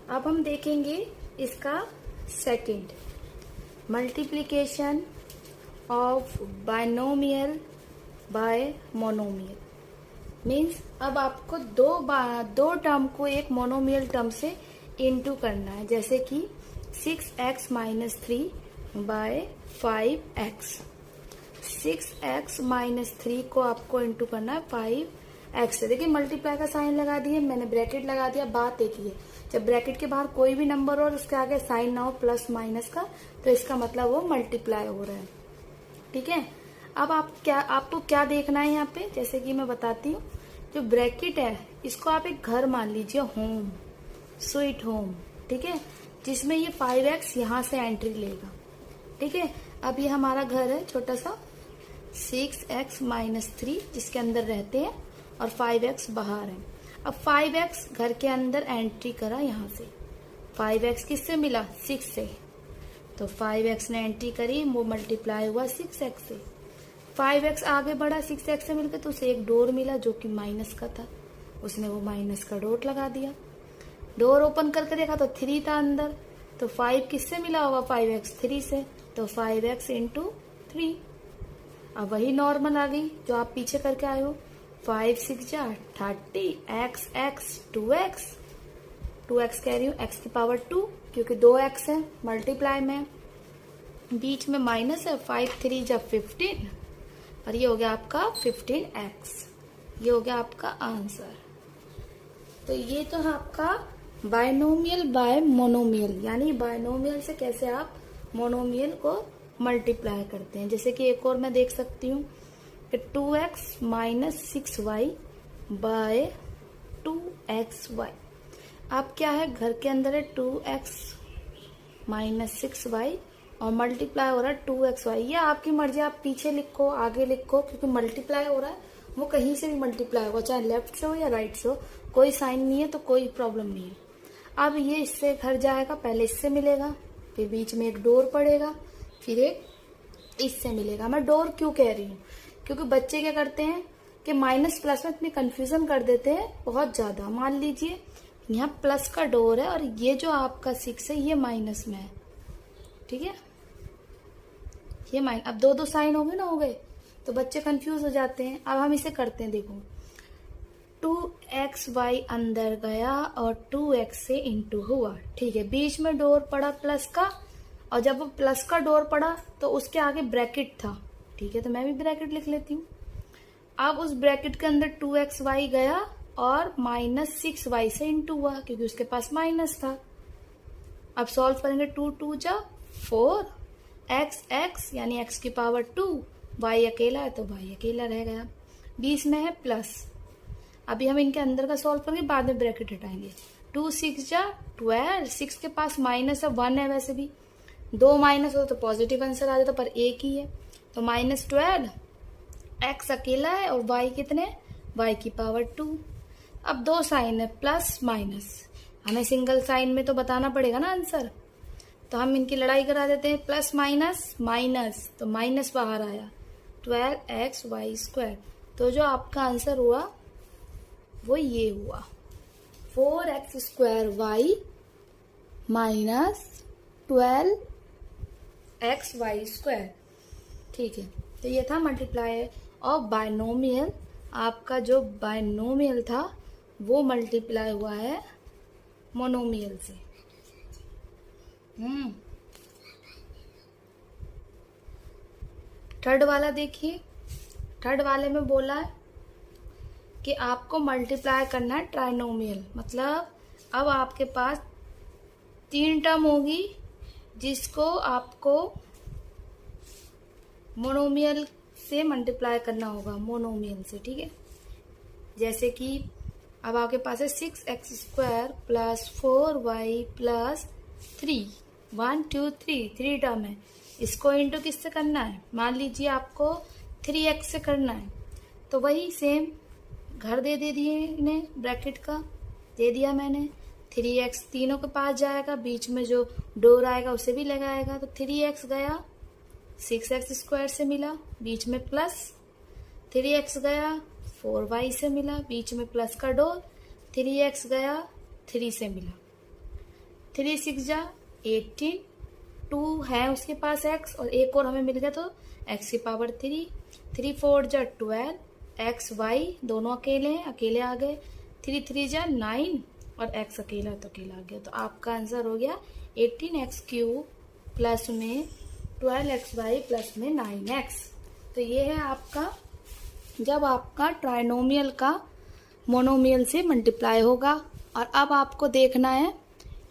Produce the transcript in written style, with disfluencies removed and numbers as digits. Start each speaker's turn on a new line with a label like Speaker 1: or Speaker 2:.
Speaker 1: अब हम देखेंगे इसका second, multiplication of binomial bye monomial. Means अब आपको दो टर्म को एक मोनोमियल टर्म से इनटू करना है, जैसे कि 6x minus 3 bye 5x। 6x minus 3 को आपको इनटू करना है 5x से। देखिए मल्टीप्लाई का साइन लगा दिए, मैंने ब्रैकेट लगा दिया। बात एक ही है, जब ब्रैकेट के बाहर कोई भी नंबर हो और उसके आगे साइन ना हो प्लस माइनस का, तो इसका मतलब वो मल्टीप्लाई हो रहा है। ठीक है, अब आपको क्या देखना है यहाँ पे, जैसे कि मैं बताती हूँ। जो ब्रैकेट है इसको आप एक घर मान लीजिए, होम, स्वीट होम। ठीक है, जिसमें ये 5x यहाँ से एंट्री लेगा। ठीक है, अब ये हमारा घर है छोटा सा, 6x माइनस 3 जिसके अंदर रहते हैं और 5x बाहर है। अब 5x घर के अंदर एंट्री करा यहाँ से। 5x किससे मिला? 6 से। तो 5x ने एंट्री करी, वो मल्टीप्लाई हुआ 6x से। 5x आगे बढ़ा 6x से मिलकर, तो उसे एक डोर मिला जो कि माइनस का था, उसने वो माइनस का डोर लगा दिया। डोर ओपन करके देखा तो 3 था अंदर, तो 5 किससे मिला होगा? 5x 3 से, तो 5x इंटू 3। अब वही नॉर्मल आ गई जो आप पीछे करके आए हो। 5 6 जा 30, x 2x, 2x कह रही हूँ, x की पावर 2, क्योंकि 2x है मल्टीप्लाई में, बीच में माइनस है। 5 3 जा 15, और ये हो गया आपका 15x। ये हो गया आपका आंसर। तो ये तो है आपका बाइनोमियल बाय मोनोमियल, यानी बाइनोमियल से कैसे आप मोनोमियल को मल्टीप्लाई करते हैं। जैसे कि एक और मैं देख सकती हूँ कि 2x minus 6y bye 2xy। अब क्या है, घर के अंदर है 2x माइनस 6y और मल्टीप्लाई हो रहा है 2xy। ये आपकी मर्जी, आप पीछे लिखो आगे लिखो, क्योंकि मल्टीप्लाई हो रहा है वो कहीं से भी मल्टीप्लाई होगा, चाहे लेफ्ट से हो या राइट से हो, कोई साइन नहीं है तो कोई प्रॉब्लम नहीं है। अब ये इससे घर जाएगा, पहले इससे मिलेगा, फिर बीच में एक डोर पड़ेगा, फिर एक इससे मिलेगा। मैं डोर क्यों कह रही हूँ, क्योंकि बच्चे क्या करते हैं कि माइनस प्लस में इतनी कंफ्यूजन कर देते हैं बहुत ज्यादा। मान लीजिए यहाँ प्लस का डोर है और ये जो आपका 6 है ये माइनस में है। ठीक है, ये अब दो साइन हो गए ना, हो गए, तो बच्चे कंफ्यूज हो जाते हैं। अब हम इसे करते हैं, देखो 2xy अंदर गया और 2x से इंटू हुआ। ठीक है, बीच में डोर पड़ा प्लस का, और जब वो प्लस का डोर पड़ा तो उसके आगे ब्रैकेट था। ठीक है, तो मैं भी ब्रैकेट लिख लेती हूँ। अब उस ब्रैकेट के अंदर 2xy गया और माइनस 6y से इंटू हुआ, क्योंकि उसके पास माइनस था। अब सॉल्व करेंगे, 2 2 जा 4, x यानी x की पावर 2, y अकेला है तो y अकेला रह गया, बीच में है प्लस। अभी हम इनके अंदर का सॉल्व करेंगे, बाद में ब्रैकेट हटाएंगे। 2 6 जा 12, 6 के पास माइनस है, 1 है, वैसे भी 2 माइनस हो तो पॉजिटिव आंसर आ जाता, पर एक ही है, तो -12। x अकेला है और y कितने? y की पावर 2। अब दो साइन है प्लस माइनस, हमें सिंगल साइन में तो बताना पड़ेगा ना आंसर, तो हम इनकी लड़ाई करा देते हैं। प्लस माइनस माइनस, तो माइनस बाहर आया, 12xy²। तो जो आपका आंसर हुआ वो ये हुआ, 4x² माइनस 12xy²। ठीक है, तो ये था मल्टीप्लाई ऑफ बाइनोमियल। आपका जो बाइनोमियल था वो मल्टीप्लाई हुआ है मोनोमियल से। थर्ड वाला देखिए, थर्ड वाले में बोला है कि आपको मल्टीप्लाई करना है ट्राइनोमियल, मतलब अब आपके पास 3 टर्म होगी जिसको आपको मोनोमियल से मल्टीप्लाई करना होगा, मोनोमियल से। ठीक है, जैसे कि अब आपके पास है 6x² plus 4y plus 3, 1 2 3 term है। इसको इंटू किससे करना है? मान लीजिए आपको 3x से करना है, तो वही सेम घर दे दिए इन्हें, ब्रैकेट का दे दिया मैंने। 3x तीनों के पास जाएगा, बीच में जो डोर आएगा उसे भी लगाएगा, तो 3x गया 6x² से मिला, बीच में प्लस, 3x गया 4y से मिला, बीच में प्लस का डोर, 3x गया 3 से मिला। 3 6 जा 18, 2 है उसके पास x और एक और हमें मिल गया तो x की पावर 3, 3 4 जा 12, x y दोनों अकेले हैं, अकेले आ गए, 3 3 जा 9 और x अकेला तो अकेला आ गया। तो आपका आंसर हो गया 18x³ प्लस में 12xy प्लस में 9x। तो ये है आपका जब आपका ट्राइनोमियल का मोनोमियल से मल्टीप्लाई होगा। और अब आपको देखना है